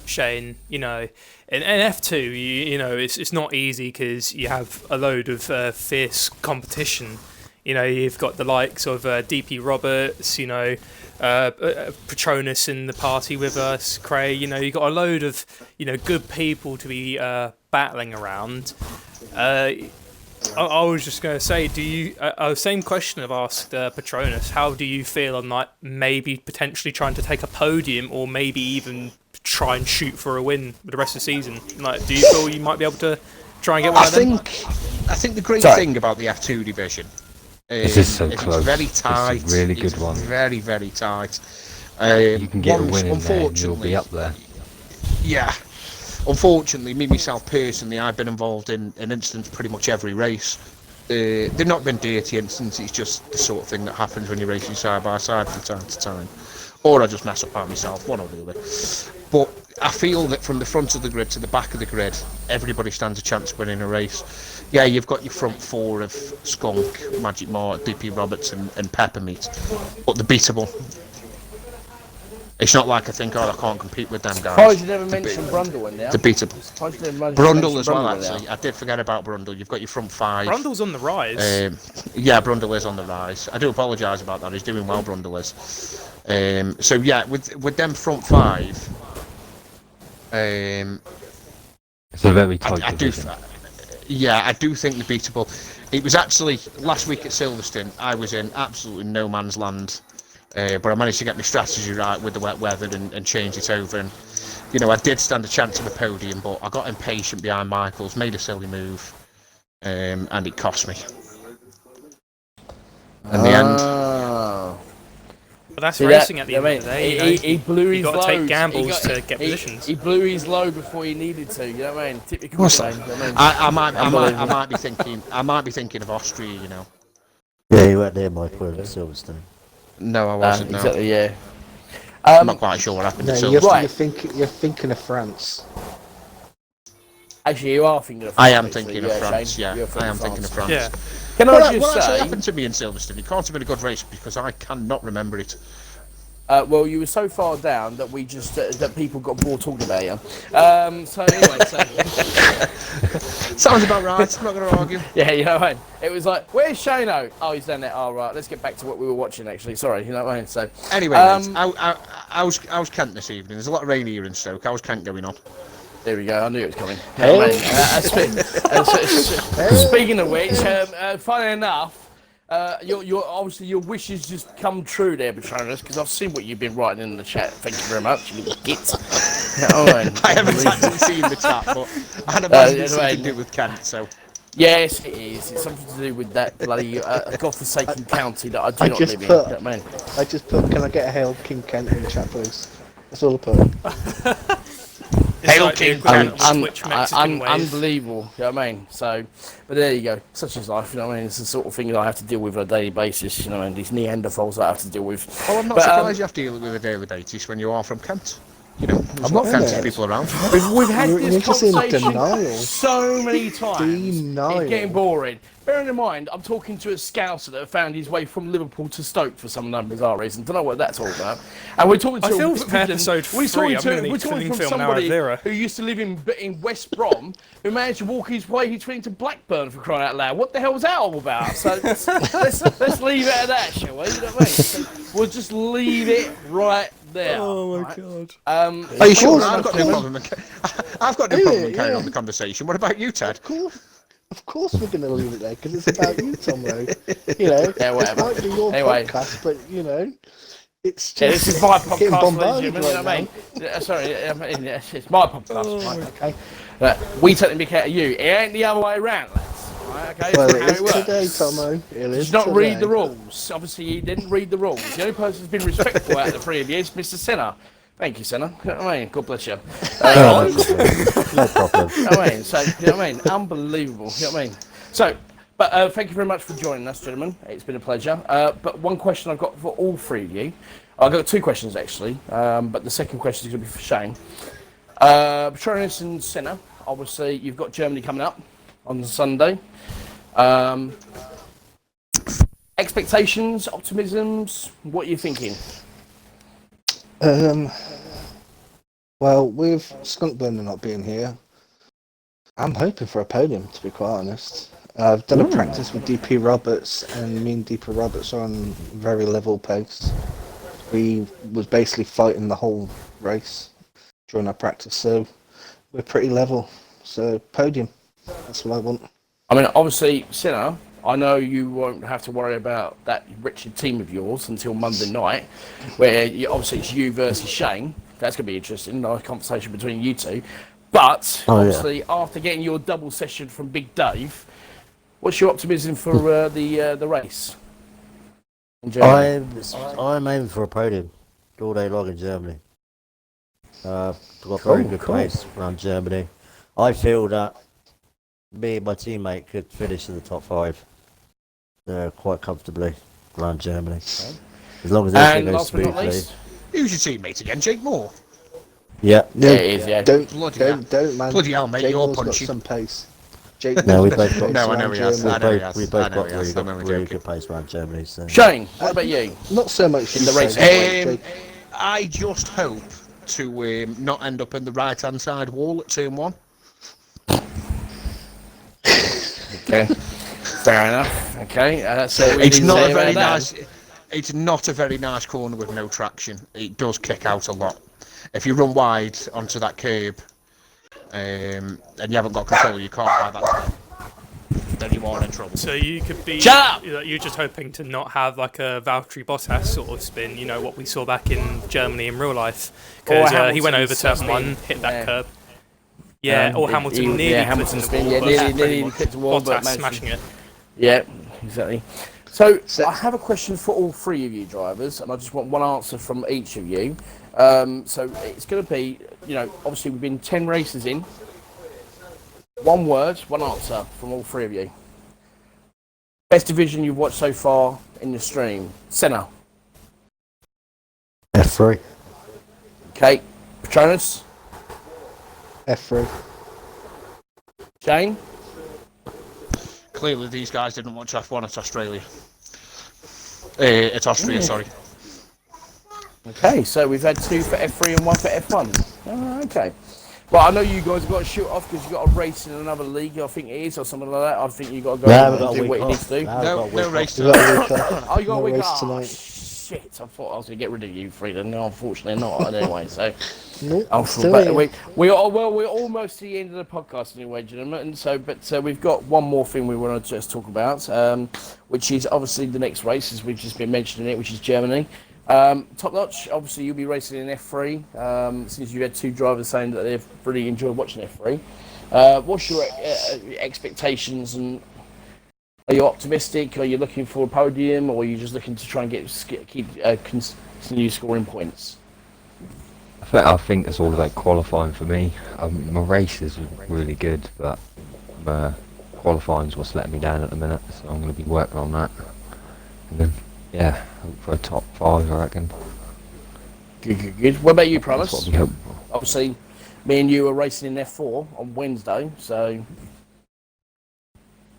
Shane, you know, in F2, you know, it's not easy because you have a load of fierce competition. You know, you've got the likes of DP Roberts, you know, Patronus in the party with us, Cray. You know, you've got a load of, you know, good people to be battling around. I was just going to say, do you? Same question I've asked Patronus. How do you feel on like maybe potentially trying to take a podium, or maybe even try and shoot for a win with the rest of the season? Like, do you feel you might be able to try and get one of them? I think the great thing about the F2 division this is so close. It's very tight. It's a really good one. Very, very tight. You can get a win in there and you'll be up there. Yeah. Unfortunately, myself personally, I've been involved in an instance pretty much every race. They've not been dirty instances, it's just the sort of thing that happens when you're racing side by side from time to time. Or I just mess up by myself, one or the other. But I feel that from the front of the grid to the back of the grid, everybody stands a chance of winning a race. Yeah, you've got your front 4 of Skunk, Magic Mart, DP Roberts and Peppermeat, but they're beatable. It's not like I think, I can't compete with them guys. Surprised you never mentioned Brundle in there. They're beatable. Brundle as well, actually. I did forget about Brundle. You've got your front 5. Brundle's on the rise. Yeah, Brundle is on the rise. I do apologise about that. He's doing well, Brundle is. So yeah, with them front 5, it's a very tight division. I do think they're beatable. It was actually last week at Silverstone. I was in absolutely no man's land. But I managed to get my strategy right with the wet weather and change it over. And, you know, I did stand a chance of a podium, but I got impatient behind Michaels, made a silly move, and it cost me. In the end. But that's racing at the end of the day. He blew his load. You've got to take gambles to get positions. He blew his load before he needed to. You know what I mean? Typical. What's that? I might be thinking of Austria. You know. Yeah, you weren't there, Michael, at Silverstone. No, I wasn't. No. Exactly. Yeah. I'm not quite sure what happened. No, you're thinking of France. Actually, you are thinking of France. I am thinking of France. Shane, Yeah, I am thinking of France. Yeah. Can I just what say? actually happened to me in Silverstone? It can't have been a good race because I cannot remember it. Well, you were so far down that we just that people got bored talking about you. So anyway, Sounds about right. I'm not going to argue. yeah, you know what I mean? It was like, where's Shano? Oh, he's down there. Oh, right. Let's get back to what we were watching. Actually, sorry. You know what I mean? So Anyway, mate, I was Kent this evening. There's a lot of rain here in Stoke. How's Kent going on? there we go. I knew it was coming. You know what I mean? Speaking of which, funny enough. Your obviously your wishes just come true there, Patronus, because I've seen what you've been writing in the chat. Thank you very much, you little git. I haven't actually seen the chat, but I imagine it's something to do with Kent, so. Yes, it is. It's something to do with that bloody godforsaken county that I do not live in. I just put, can I get a Hail King Kent in the chat, please? That's all I put. Hail King Kent. Unbelievable, you know what I mean? So, but there you go. Such is life, you know what I mean? It's the sort of thing that I have to deal with on a daily basis, you know, and these Neanderthals that I have to deal with. Well, I'm not surprised you have to deal with it on a daily basis when you are from Kent. there's not fancy people around. We've had You're this just in conversation denial. so many times. Denial. It's getting boring. Bearing in mind, I'm talking to a scouser that found his way from Liverpool to Stoke for some bizarre reason. Don't know what that's all about. And we're talking to I feel for episode 3, I'm going to need from film somebody Vera. who used to live in West Brom, who managed to walk his way. He went to Blackburn for crying out loud. What the hell was that all about? So let's leave it at that, shall we? You know what I mean? So we'll just leave it right there. Oh my right? god. Are you sure? I've I've got no problem in carrying on the conversation. What about you, Ted? Of course we're going to leave it there, because it's about you, Tom Rowe. You know, Yeah, whatever. it might be your Anyway. podcast, but, it's just Yeah, this is my getting podcast, bombarded ladies and right gentlemen, you know what I mean? Sorry, I mean, it's my podcast, Oh right, okay? We take the mick out of you. It ain't the other way around, lads. Right, okay? Well, That's it how is it works. today, Tomo. It Did is you not read today. the rules? Obviously, you didn't read the rules. The only person who's been respectful out of the three of you is Mr. Sinner. Thank you, Sinner. You know what I mean? God bless you. No problem. You know what I mean? So, you know what I mean? Unbelievable. You know what I mean? So, but thank you very much for joining us, gentlemen. It's been a pleasure. But one question I've got for all three of you. I've got two questions, actually. But the second question is going to be for Shane. Patronus and Senna, obviously, you've got Germany coming up on Sunday. Expectations, optimisms, what are you thinking? Well, with Skunkburner not being here, I'm hoping for a podium, to be quite honest. I've done a practice with DP Roberts, and me and DP Roberts are on very level pace. We was basically fighting the whole race during our practice, so we're pretty level. So podium, that's what I want. I mean, obviously, Sinner, I know you won't have to worry about that wretched team of yours until Monday night, where obviously it's you versus Shane. That's going to be interesting, nice conversation between you two. But, obviously, after getting your double session from Big Dave, what's your optimism for the race? In Germany? I'm aiming for a podium all day long in Germany. We've got very good pace around Germany. I feel that me and my teammate could finish in the top 5 quite comfortably around Germany. As long as everything And goes last but not smoothly. least, Who's your teammate again? Jake Moore? Yeah. yeah, it is, yeah. Don't, man. Bloody hell, mate, Jake you're Moore's got punchy. some pace. Jake No, we Moore's both got got. No, I know around he has. Germany. I know he has. We I both know got he has. I'm only really joking. good pace around Germany. So. Shane, what about you? Not so much In the race. Jake. I just hope to not end up in the right-hand side wall at turn 1. Okay, fair enough. Okay, so It's not a very nice. It's not a very nice corner with no traction. It does kick out a lot. If you run wide onto that curb, and you haven't got control of your car by that time, then you are in trouble. So you could be. Shut up! You're just hoping to not have like a Valtteri Bottas sort of spin. You know what we saw back in Germany in real life, because he went over Hamilton's turn 1, spin, hit that yeah. curb. Yeah, or Hamilton nearly Hamilton's clipped the spin, wall, yeah, but nearly clipped the wall, but Bottas managed to- smashing it. Yeah, exactly. So I have a question for all three of you drivers, and I just want one answer from each of you. So it's going to be, obviously we've been 10 races in. One word, one answer from all three of you. Best division you've watched so far in the stream. Senna. F3. Okay. Patronus. F3. Shane. Clearly, these guys didn't watch F1 at Australia. At Austria, sorry. Okay, so we've had 2 for F3 and 1 for F1. Oh, okay. Well, I know you guys have got to shoot off because you've got a race in another league, I think it is, or something like that. I think you've got to go and do what you need to do. No race We tonight. got a week off. Oh, you got a No week race off. tonight. Shit, I thought I was going to get rid of you, Frida. No, unfortunately not. Anyway, so... Nope, still but here. we're almost to the end of the podcast anyway, gentlemen. And so, but we've got one more thing we want to just talk about, which is obviously the next race, as we've just been mentioning it, which is Germany. Top notch. Obviously, you'll be racing in F3. Since you had 2 drivers saying that they've really enjoyed watching F3. What's your expectations, and are you optimistic? Are you looking for a podium, or are you just looking to try and continue scoring points? I think it's all about qualifying for me. My race is really good, but qualifying's what's letting me down at the minute, so I'm going to be working on that. And then, hope for a top 5, I reckon. Good. What about you, That's Promise? what we hope for. obviously, me and you are racing in F4 on Wednesday, so.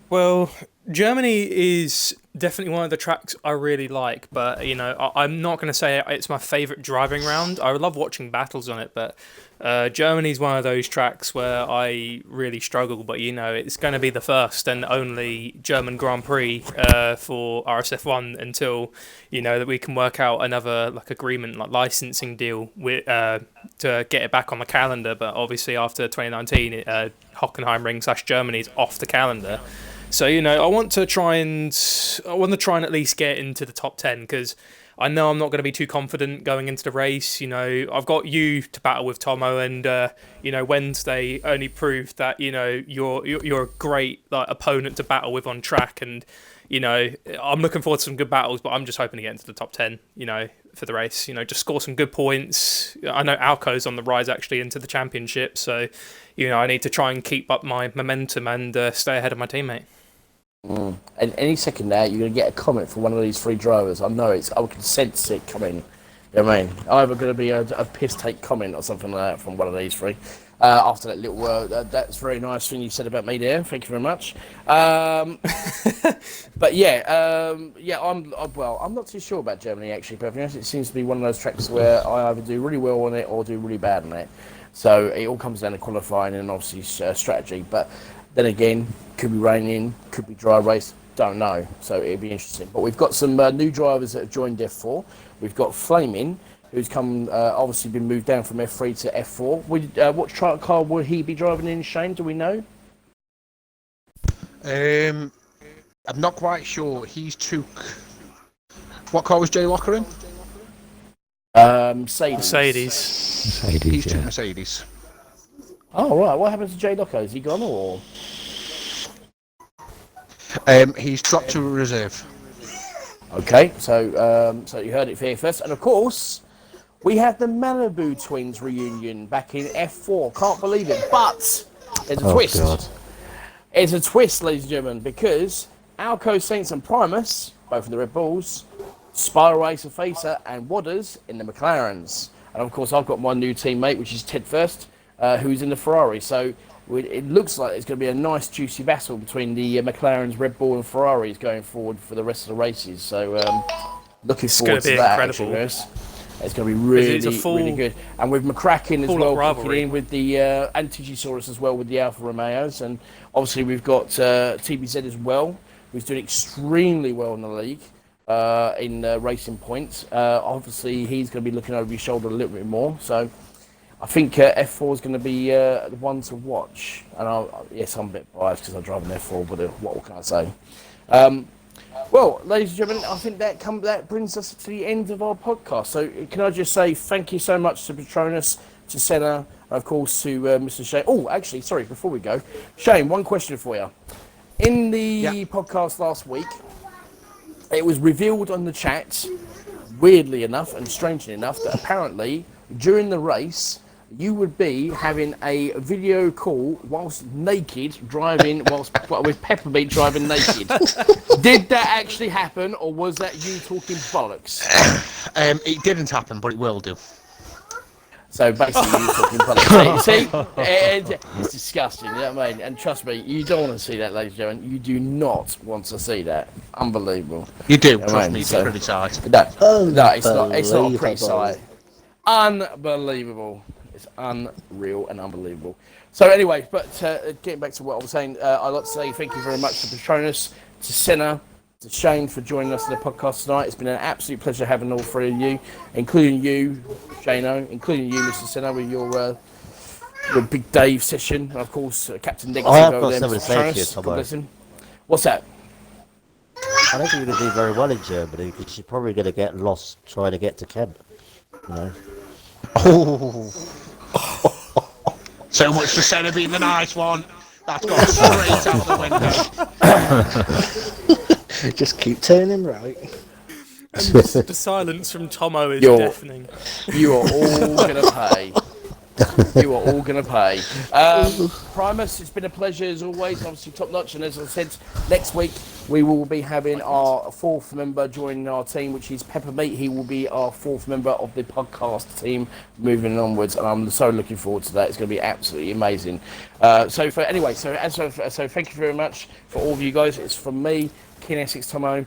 Well, Germany is definitely one of the tracks I really like, but I'm not going to say it's my favourite driving round. I love watching battles on it, but Germany's one of those tracks where I really struggle. But it's going to be the first and only German Grand Prix for RSF1 until that we can work out another agreement, licensing deal with to get it back on the calendar. But obviously after 2019, Hockenheimring / Germany is off the calendar. So I want to try and at least get into the top 10 because I know I'm not going to be too confident going into the race. I've got you to battle with, Tomo, and Wednesday only proved that you're a great opponent to battle with on track, and I'm looking forward to some good battles. But I'm just hoping to get into the top 10. For the race, just score some good points. I know Alco's on the rise actually into the championship, so I need to try and keep up my momentum and stay ahead of my teammate. And any second now, you're going to get a comment from one of these three drivers. I know I can sense it coming. You know what I mean? Either going to be a piss take comment or something like that from one of these three. After that little word, that's very nice thing you said about me there. Thank you very much. But I'm not too sure about Germany actually. But it seems to be one of those tracks where I either do really well on it or do really bad on it. So it all comes down to qualifying and obviously strategy. But then again, could be raining, could be dry race, don't know. So it'll be interesting. But we've got some new drivers that have joined F4. We've got Flaming, who's come, obviously been moved down from F3 to F4. What car will he be driving in, Shane? Do we know? I'm not quite sure. He's took... What car was Jay Locker in? Mercedes. He's took Mercedes. Oh, right. What happened to Jay Locker? Is he gone, or...? He's dropped to a reserve. Okay, so you heard it here first. And, of course, we have the Malibu Twins reunion back in F4. Can't believe it. But there's a twist. God. It's a twist, ladies and gentlemen, because Alco Saints and Primus, both in the Red Bulls, Spiral Racer Facer and Wadders in the McLarens. And, of course, I've got my new teammate, which is Ted First, who's in the Ferrari. So it looks like it's going to be a nice, juicy battle between the McLarens, Red Bull and Ferraris going forward for the rest of the races. So looking forward to that. Actually, it's going to be really good. And with McCracken as well, kicking in with the Antigisaurus as well with the Alfa Romeos. And obviously we've got TBZ as well, who's doing extremely well in the league in racing points. Obviously he's going to be looking over his shoulder a little bit more. So I think F4 is going to be the one to watch. And yes, I'm a bit biased because I drive an F4, but what can I say? Well, ladies and gentlemen, I think that brings us to the end of our podcast. So can I just say thank you so much to Patronus, to Senna, and of course to Mr. Shane. Oh, actually, sorry, before we go, Shane, one question for you. In the podcast last week, it was revealed on the chat, weirdly enough and strangely enough, that apparently during the race, you would be having a video call whilst naked, with Pepperbeat driving naked. Did that actually happen, or was that you talking bollocks? It didn't happen, but it will do. So basically, you talking bollocks. See, it's disgusting. You know what I mean? And trust me, you don't want to see that, ladies and gentlemen. You do not want to see that. Unbelievable. You do. Trust me, it's a pretty sight. No, it's not. It's not a pretty sight. Unbelievable. It's unreal and unbelievable. So anyway, but getting back to what I was saying, I'd like to say thank you very much to Patronus, to Senna, to Shane for joining us on the podcast tonight. It's been an absolute pleasure having all three of you, including you, Shano, including you, Mr. Senna, with your Big Dave session, and of course Captain Negative. I have got something to say to you, Tomo. What's that? I don't think you're going to do very well in Germany because you're probably going to get lost trying to get to Kent. You know? Oh. So much for Senna being the nice one. That's gone straight out the window. Just keep turning right. And the silence from Tomo is deafening. You are all going to pay. You are all going to pay. Primus, it's been a pleasure as always. Obviously top notch. And as I said, next week we will be having our fourth member joining our team, which is Peppermeat. He will be our fourth member of the podcast team moving onwards, and I'm so looking forward to that. It's going to be absolutely amazing. So thank you very much for all of you guys. It's from me, King Essex Tomo,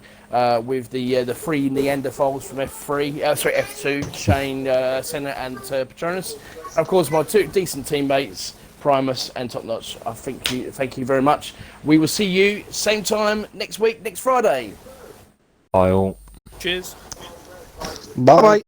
with the three Neanderthals from F2, Shane, Senna, and Patronus. Of course, my two decent teammates, Primus and Top Notch. Thank you very much. We will see you same time next week, next Friday. Bye all. Cheers. Bye.